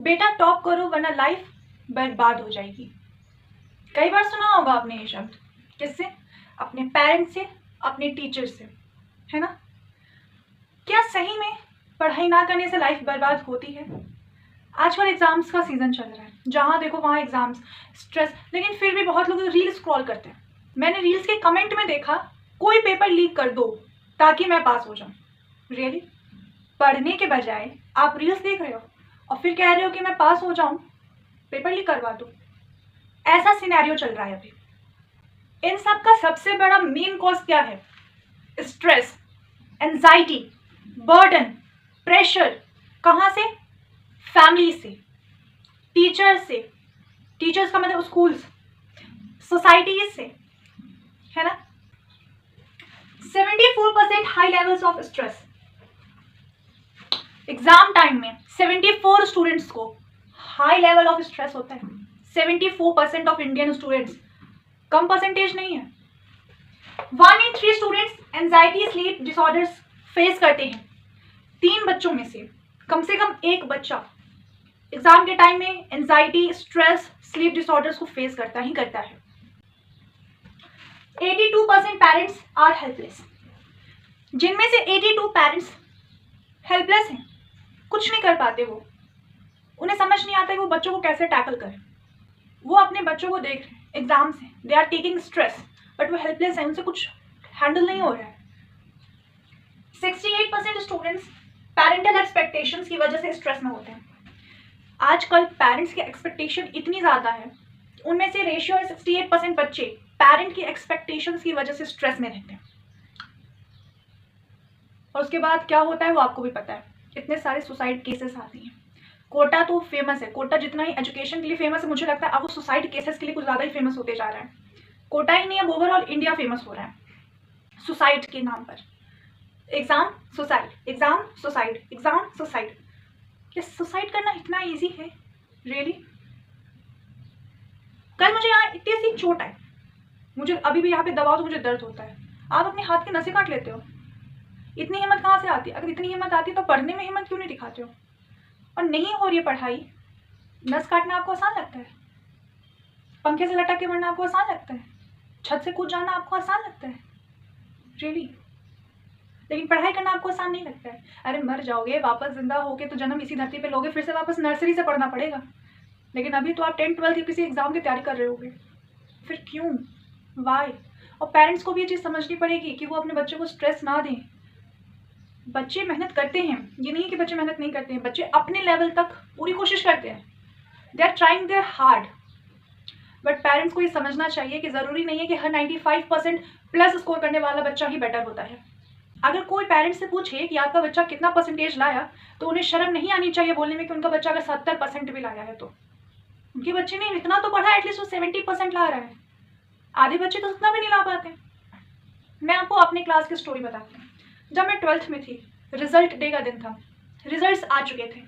बेटा टॉप करो वरना लाइफ बर्बाद हो जाएगी। कई बार सुना होगा आपने ये शब्द। किससे? अपने पेरेंट्स से, अपने टीचर से, है ना? क्या सही में पढ़ाई ना करने से लाइफ बर्बाद होती है? आजकल एग्जाम्स का सीजन चल रहा है, जहाँ देखो वहाँ एग्जाम्स, स्ट्रेस, लेकिन फिर भी बहुत लोग रील स्क्रॉल करते हैं। मैंने रील्स के कमेंट में देखा, कोई पेपर लीक कर दो ताकि मैं पास हो जाऊँ। रियली? पढ़ने के बजाय आप रील्स देख रहे हो और फिर कह रहे हो कि मैं पास हो जाऊँ, पेपर लीक करवा दो। ऐसा सिनेरियो चल रहा है अभी। इन सब का सबसे बड़ा मेन कॉज क्या है? Stress, anxiety, burden, pressure. कहाँ से? फैमिली से, टीचर्स से, टीचर्स का मतलब स्कूल्स, सोसाइटीज से, है ना? 74% high levels of stress. Exam time में 74 स्टूडेंट्स को हाई लेवल ऑफ स्ट्रेस होता है। 74% of Indian students, come percentage नहीं है। 1 in 3 students anxiety sleep disorders face करते हैं। 3 बच्चों में से कम एक बच्चा एग्जाम के टाइम में एंजाइटी, स्ट्रेस, स्लीप डिसऑर्डर्स को फेस करता है। 82% पेरेंट्स आर हेल्पलेस। जिनमें से 82 पेरेंट्स हेल्पलेस हैं, कुछ नहीं कर पाते। वो उन्हें समझ नहीं आता कि वो बच्चों को कैसे टैकल करें। वो अपने बच्चों को देख रहे हैं एग्जाम से, they are taking stress, but वो हेल्पलेस है, उनसे कुछ हैंडल नहीं हो रहा है। 68% स्टूडेंट्स पेरेंटल एक्सपेक्टेशंस की वजह से स्ट्रेस में होते हैं। आजकल पेरेंट्स की एक्सपेक्टेशन इतनी ज़्यादा है, उनमें से रेशियो है 68% बच्चे पेरेंट की एक्सपेक्टेशंस की वजह से स्ट्रेस में रहते हैं। और उसके बाद क्या होता है वो आपको भी पता है, इतने सारे सुसाइड केसेस आते हैं। कोटा तो फेमस है, कोटा जितना ही एजुकेशन के लिए फेमस है, मुझे लगता है अब वो सुसाइड केसेस के लिए कुछ ज़्यादा ही फेमस होते जा रहा है। कोटा ही नहीं, अब ओवरऑल इंडिया फेमस हो रहा है सुसाइड के नाम पर। Exam suicide, exam suicide, exam suicide. क्या सुसाइड करना इतना इजी है? रियली? कल मुझे यहाँ इतनी सी चोट आई, मुझे अभी भी यहाँ पे दबाओ तो मुझे दर्द होता है। आप अपने हाथ की नसें काट लेते हो। इतनी हिम्मत कहाँ से आती है? अगर इतनी हिम्मत आती तो पढ़ने में हिम्मत क्यों नहीं दिखाते हो? और नहीं हो रही है पढ़ाई, नस काटना आपको आसान लगता है? पंखे से लटक के मरना आपको आसान लगता है? छत से कूद जाना आपको आसान लगता है? रियली? लेकिन पढ़ाई करना आपको आसान नहीं लगता है। अरे मर जाओगे, वापस जिंदा होके तो जन्म इसी धरती पे लोगे, फिर से वापस नर्सरी से पढ़ना पड़ेगा। लेकिन अभी तो आप 10th 12th की किसी एग्जाम की तैयारी कर रहे होगे, फिर क्यों? वाई? और पेरेंट्स को भी ये चीज़ समझनी पड़ेगी कि वो अपने बच्चों को स्ट्रेस ना दें। बच्चे मेहनत करते हैं, ये नहीं कि बच्चे मेहनत नहीं करते हैं, बच्चे अपने लेवल तक पूरी कोशिश करते हैं, they are trying their hard. But parents को ये समझना चाहिए कि ज़रूरी नहीं है कि हर 95% प्लस स्कोर करने वाला बच्चा ही बेटर होता है। अगर कोई पेरेंट्स से पूछे कि आपका बच्चा कितना परसेंटेज लाया, तो उन्हें शर्म नहीं आनी चाहिए बोलने में कि उनका बच्चा अगर 70% भी लाया है तो उनके बच्चे ने इतना तो पढ़ा, एटलीस्ट वो 70% ला रहा है। आधे बच्चे तो उतना भी नहीं ला पाते। मैं आपको अपने क्लास की स्टोरी बताती हूँ। जब मैं 12th में थी, रिजल्ट डे का दिन था, रिजल्ट्स आ चुके थे,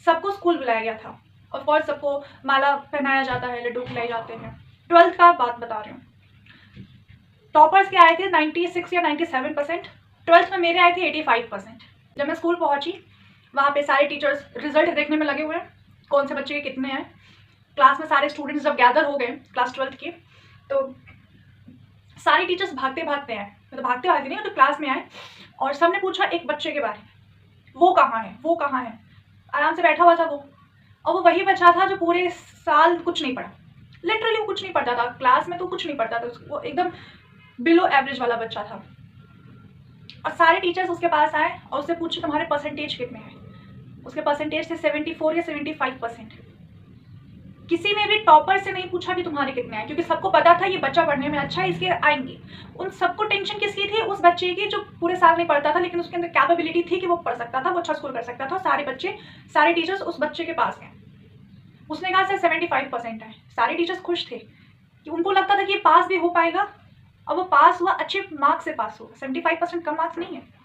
सबको स्कूल बुलाया गया था। ऑफ कोर्स सबको माला पहनाया जाता है, लड्डू खिलाए जाते हैं। 12th का बात बता रही हूँ। टॉपर्स के आए थे 96 या 97%, 12th में मेरे आए थे 85%। जब मैं स्कूल पहुंची, वहाँ पे सारे टीचर्स रिजल्ट देखने में लगे हुए हैं, कौन से बच्चे के कितने हैं। क्लास में सारे स्टूडेंट्स जब गैदर हो गए क्लास 12th के, तो सारे टीचर्स भागते भागते आए, मतलब भागते भागते नहीं, तो क्लास में आए और सबने पूछा एक बच्चे के बारे में, वो कहाँ है, वो कहाँ है। आराम से बैठा हुआ था वो, और वो वही बच्चा था जो पूरे साल कुछ नहीं पढ़ा। लिटरली वो कुछ नहीं पढ़ता था, क्लास में तो कुछ नहीं पढ़ता था, वो एकदम बिलो एवरेज वाला बच्चा था। और सारे टीचर्स उसके पास आए और उससे पूछे तुम्हारे परसेंटेज कितने हैं। उसके परसेंटेज थे 74 या 75%। किसी ने भी टॉपर से नहीं पूछा कि तुम्हारे कितने आए, क्योंकि सबको पता था ये बच्चा पढ़ने में अच्छा है, इसके आएंगे। उन सबको टेंशन किसकी थी? उस बच्चे की जो पूरे साल नहीं पढ़ता था, लेकिन उसके अंदर कैपेबिलिटी थी कि वो पढ़ सकता था, वो अच्छा स्कोर कर सकता था। सारे बच्चे, सारे टीचर्स उस बच्चे के पास गए। उसने कहा सर 75% है। सारे टीचर्स खुश थे कि उनको लगता था कि ये पास भी हो पाएगा, और वो पास हुआ, अच्छे मार्क्स से पास हुआ। 75% कम मार्क्स नहीं है।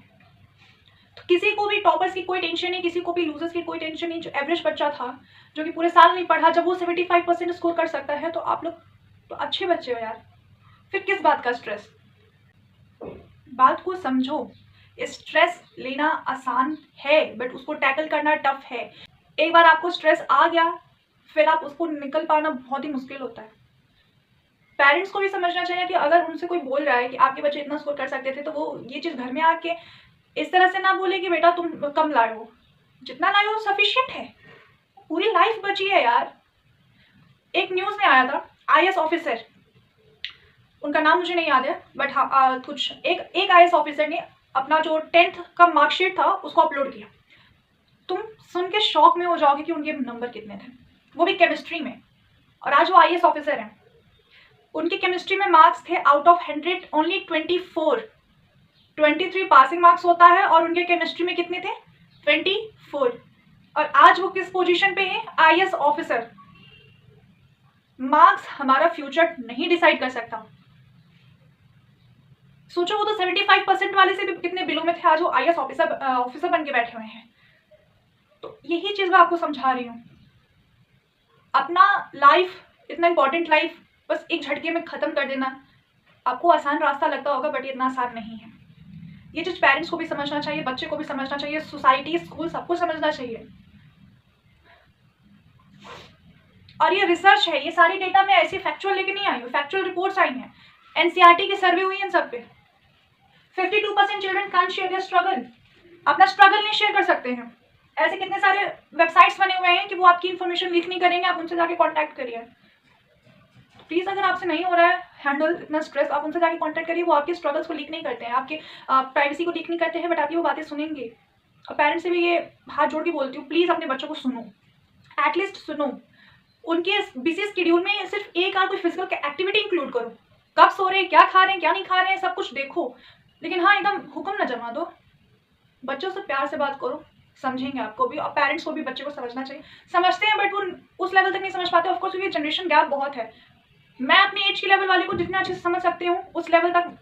तो किसी को भी टॉपर्स की कोई टेंशन नहीं, किसी को भी लूजर्स की कोई टेंशन नहीं। जो एवरेज बच्चा था, जो कि पूरे साल नहीं पढ़ा, जब वो 75% स्कोर कर सकता है, तो आप लोग तो अच्छे बच्चे हो यार, फिर किस बात का स्ट्रेस? बात को समझो। स्ट्रेस लेना आसान है, बट उसको टैकल करना टफ है। एक बार आपको स्ट्रेस आ गया, फिर आप उसको निकल पाना बहुत ही मुश्किल होता है। पेरेंट्स को भी समझना चाहिए कि अगर उनसे कोई बोल रहा है कि आपके बच्चे इतना स्कोर कर सकते थे, तो वो ये चीज़ घर में आके इस तरह से ना बोले कि बेटा तुम कम लाए हो, जितना लाए हो सफिशिएंट है, पूरी लाइफ बची है यार। एक न्यूज़ में आया था, आईएएस ऑफिसर, उनका नाम मुझे नहीं याद है, बट हाँ कुछ एक आईएएस ऑफिसर ने अपना जो 10th का मार्कशीट था उसको अपलोड किया। तुम सुन के शॉक में हो जाओगे कि उनके नंबर कितने थे, वो भी केमिस्ट्री में। और आज वो आईएएस ऑफिसर हैं। उनके केमिस्ट्री में मार्क्स थे out of 100 only 23 passing marks होता है, और उनके केमिस्ट्री में कितने थे? 24। और आज वो किस पोजीशन पे है? IAS officer. मार्क्स हमारा फ्यूचर नहीं डिसाइड कर सकता। सोचो, वो तो 75% वाले से भी कितने बिलो में थे, आज वो आईएएस ऑफिसर बन के बैठे हुए हैं। तो यही चीज मैं आपको समझा रही हूँ। अपना लाइफ, इतना इंपॉर्टेंट लाइफ बस एक झटके में खत्म कर देना आपको आसान रास्ता लगता होगा, बट ये इतना आसान नहीं है। ये चीज पेरेंट्स को भी समझना चाहिए, बच्चे को भी समझना चाहिए, सोसाइटी, स्कूल, सबको समझना चाहिए। और ये रिसर्च है, ये सारी डेटा में ऐसी फैक्चुअल लेके नहीं आई हूँ, फैक्चुअल रिपोर्ट्स आई हैं, एनसीईआरटी की सर्वे हुई है इन सब पे। 52% children can't share their struggle, अपना स्ट्रगल नहीं शेयर कर सकते हैं। ऐसे कितने सारे वेबसाइट्स बने हुए हैं कि वो आपकी इन्फॉर्मेशन लीक नहीं करेंगे, आप उनसे जाके कॉन्टैक्ट करिए। प्लीज़, अगर आपसे नहीं हो रहा है हैंडल इतना स्ट्रेस, आप उनसे जाके कॉन्टैक्ट करिए। वो आपके स्ट्रगल्स को लीक नहीं करते हैं, आपके प्राइवेसी को लीक नहीं करते हैं, बट आपकी वो बातें सुनेंगे। और पेरेंट्स से भी ये हाथ जोड़ के बोलती हूँ, प्लीज़ अपने बच्चों को सुनो, एटलीस्ट सुनो। उनके बिजी शेड्यूल में सिर्फ एक आध कोई फिजिकल एक्टिविटी इंक्लूड करो। कब सो रहे हैं, क्या खा रहे हैं, क्या नहीं खा रहे हैं, सब कुछ देखो। लेकिन हाँ, एकदम हुक्म न जमा दो। बच्चों से प्यार से बात करो, समझेंगे आपको भी। और पेरेंट्स को भी बच्चे को समझना चाहिए। समझते हैं बट वो उस लेवल तक नहीं समझ पाते, ऑफकोर्स, क्योंकि जनरेशन गैप बहुत है। मैं अपने एज के लेवल वाले को जितना अच्छे से समझ सकती हूँ, उस लेवल तक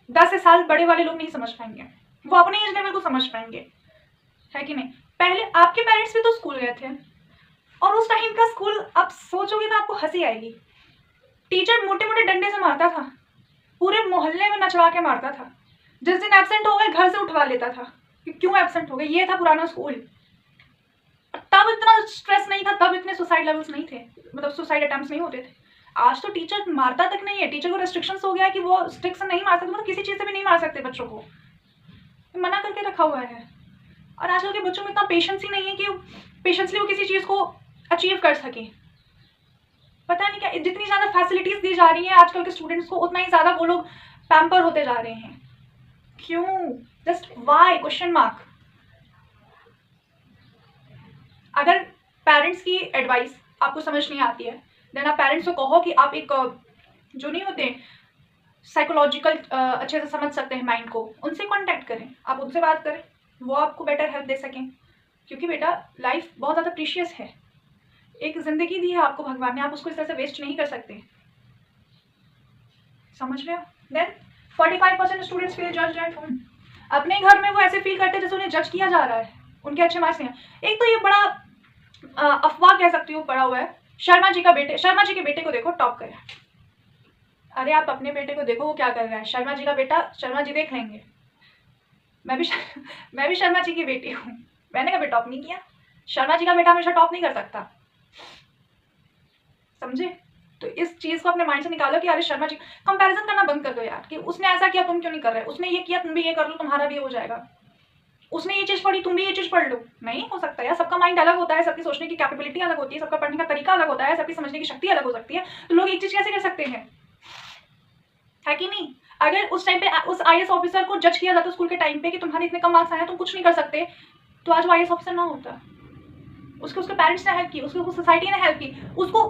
10 साल बड़े वाले लोग नहीं समझ पाएंगे। वो अपने एज लेवल को समझ पाएंगे, है कि नहीं? पहले आपके पेरेंट्स भी तो स्कूल गए थे, और उस टाइम का स्कूल आप सोचोगे ना, आपको हंसी आएगी। टीचर मोटे मोटे डंडे से मारता था, पूरे मोहल्ले में नचवा के मारता था। जिस दिन एब्सेंट हो गए घर से उठवा लेता था कि क्यों एब्सेंट हो गए। ये था पुराना स्कूल। तब इतना स्ट्रेस नहीं था, तब इतने सुसाइड लेवल्स नहीं थे, मतलब सुसाइड अटेम्प्ट्स नहीं होते थे। आज तो टीचर मारता तक नहीं है, टीचर को रेस्ट्रिक्शंस हो गया है कि वो स्टिक से नहीं मार सकते, मतलब किसी चीज़ से भी नहीं मार सकते बच्चों को, मना करके रखा हुआ है। और आजकल के बच्चों में इतना पेशेंस ही नहीं है कि पेशेंसली वो किसी चीज़ को अचीव कर सके। पता नहीं क्या, जितनी ज़्यादा फैसिलिटीज़ दी जा रही हैं आजकल के स्टूडेंट्स को, उतना ही ज़्यादा वो लोग पैम्पर होते जा रहे हैं। क्यों? Just why? Question mark. अगर पेरेंट्स की एडवाइस आपको समझ नहीं आती है, देन आप पेरेंट्स को कहो कि आप एक जो नहीं होते साइकोलॉजिकल अच्छे से समझ सकते हैं माइंड को, उनसे कांटेक्ट करें, आप उनसे बात करें, वो आपको बेटर हेल्प दे सकें। क्योंकि बेटा, लाइफ बहुत ज़्यादा प्रीशियस है, एक ज़िंदगी दी है आपको भगवान ने, आप उसको इस तरह से वेस्ट नहीं कर सकते। समझ रहे हो? Then 45% students feel judged at home. अपने घर में वो ऐसे फील करते हैं जैसे उन्हें जज किया जा रहा है, उनके अच्छे मार्क्स नहीं है। एक तो ये बड़ा अफवाह कह सकती हूँ पड़ा हुआ है, शर्मा जी के बेटे को देखो टॉप करे। अरे आप अपने बेटे को देखो वो क्या कर रहा है। शर्मा जी का बेटा, शर्मा जी देख लेंगे। मैं भी शर्मा जी की बेटी हूँ, मैंने कभी टॉप नहीं किया। शर्मा जी का बेटा हमेशा टॉप नहीं कर सकता, समझे? तो इस चीज़ को अपने माइंड से निकालो कि अरे शर्मा जी, कंपैरिजन करना बंद कर दो यार, कि उसने ऐसा किया तुम क्यों नहीं कर रहे, उसने ये किया तुम भी ये कर लो, तुम्हारा भी हो जाएगा। उसने ये चीज़ पढ़ी तुम भी ये चीज़ पढ़ लो, नहीं हो सकता यार। सबका माइंड अलग होता है, सबकी सोचने की कैपेबिलिटी अलग होती है, सबका पढ़ने का तरीका अलग होता है, सबकी समझने की शक्ति अलग हो सकती है। तो लोग एक चीज़ कैसे कर सकते हैं, है कि नहीं? अगर उस टाइम पे उस आईएएस ऑफिसर को जज किया जाता स्कूल के टाइम पे कि तुम्हारे इतने कम मार्क्स आए हैं, तुम कुछ नहीं कर सकते, तो आज वो आईएएस ऑफिसर ना होता। उसके पेरेंट्स ने हेल्प की, उसको सोसाइटी ने हेल्प की,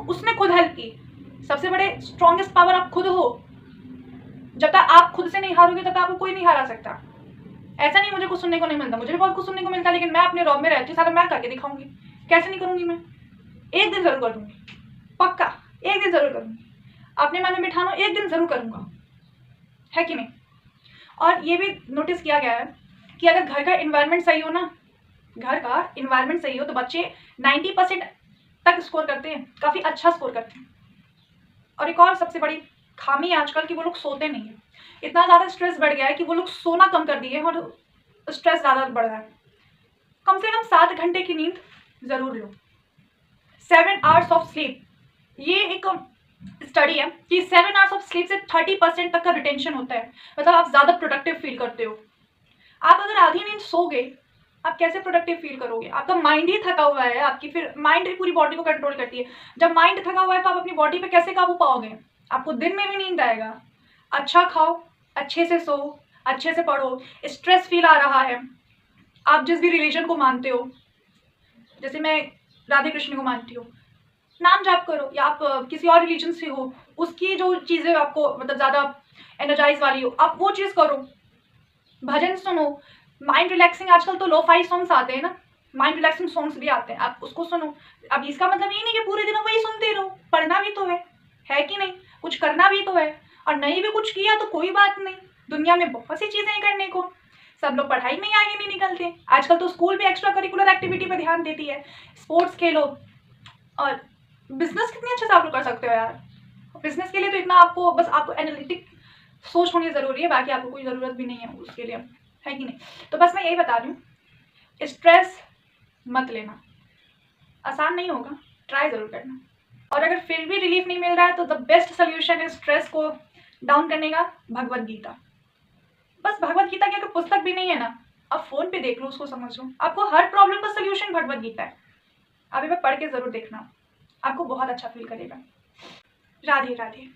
उसने खुद हेल्प की। सबसे बड़े स्ट्रॉन्गेस्ट पावर आप खुद हो। जब तक आप खुद से नहीं हारोगे तब तक आपको कोई नहीं हरा सकता। ऐसा नहीं मुझे कुछ सुनने को नहीं मिलता, मुझे भी बहुत कुछ सुनने को मिलता है, लेकिन मैं अपने रॉब में रहती हूँ, सारा मैं करके दिखाऊंगी। कैसे नहीं करूंगी मैं? एक दिन जरूर कर दूंगी, पक्का एक दिन जरूर करूंगी। अपने मन में बिठाना, एक दिन जरूर करूंगा, है कि नहीं? और ये भी नोटिस किया गया है कि अगर घर का इन्वायरमेंट सही हो ना, घर का इन्वायरमेंट सही हो, तो बच्चे 90% तक स्कोर करते हैं, काफ़ी अच्छा स्कोर करते हैं। और एक और सबसे बड़ी खामी है आजकल कि वो लोग सोते नहीं है। इतना ज़्यादा स्ट्रेस बढ़ गया है कि वो लोग सोना कम कर दिए हैं और स्ट्रेस ज़्यादा बढ़ रहा है। कम से कम 7 घंटे की नींद ज़रूर लो। 7 आवर्स ऑफ स्लीप, ये एक स्टडी है कि 7 आवर्स ऑफ स्लीप से 30% तक का रिटेंशन होता है, मतलब आप ज़्यादा प्रोडक्टिव फील करते हो। आप अगर आधी नींद सोगे, आप कैसे प्रोडक्टिव फील करोगे? आपका माइंड ही थका हुआ है, आपकी फिर माइंड ही पूरी बॉडी को कंट्रोल करती है। जब माइंड थका हुआ है तो आप अपनी बॉडी पे कैसे काबू पाओगे? आपको दिन में भी नींद आएगा। अच्छा खाओ, अच्छे से सो, अच्छे से पढ़ो। स्ट्रेस फील आ रहा है, आप जिस भी रिलीजन को मानते हो, जैसे मैं राधे कृष्ण को मानती हूँ, नाम जाप करो, या आप किसी और रिलीजन से हो, उसकी जो चीज़ें आपको मतलब ज़्यादा एनर्जाइज वाली हो, आप वो चीज़ करो। भजन सुनो, माइंड रिलैक्सिंग आजकल तो लो-फाई सॉन्ग्स आते हैं ना, माइंड रिलैक्सिंग सॉन्ग्स भी आते हैं, आप उसको सुनो। अब इसका मतलब ये नहीं कि पूरे दिन वही सुनते रहो, पढ़ना भी तो है कि नहीं? कुछ करना भी तो है, और नहीं भी कुछ किया तो कोई बात नहीं, दुनिया में बहुत सी चीज़ें हैं करने को। सब लोग पढ़ाई में ही आगे नहीं निकलते। आजकल तो स्कूल भी एक्स्ट्रा करिकुलर एक्टिविटी पे ध्यान देती है, स्पोर्ट्स खेलो, और बिज़नेस कितने अच्छे से आप लोग कर सकते हो यार। बिज़नेस के लिए तो इतना आपको बस आपको एनालिटिक सोच होनी ज़रूरी है, बाकी आपको कोई ज़रूरत भी नहीं है उसके लिए, है कि नहीं? तो बस मैं यही बता रही हूँ, स्ट्रेस मत लेना, आसान नहीं होगा, ट्राई ज़रूर करना। और अगर फिर भी रिलीफ नहीं मिल रहा है तो द बेस्ट सोल्यूशन है स्ट्रेस को डाउन करने का भगवद गीता। बस भगवद गीता की अगर पुस्तक भी नहीं है ना, आप फ़ोन पे देख लो, उसको समझ लो। आपको हर प्रॉब्लम का सोल्यूशन भगवद गीता है। आप एक बार पढ़ के ज़रूर देखना, आपको बहुत अच्छा फील करेगा। राधे राधे।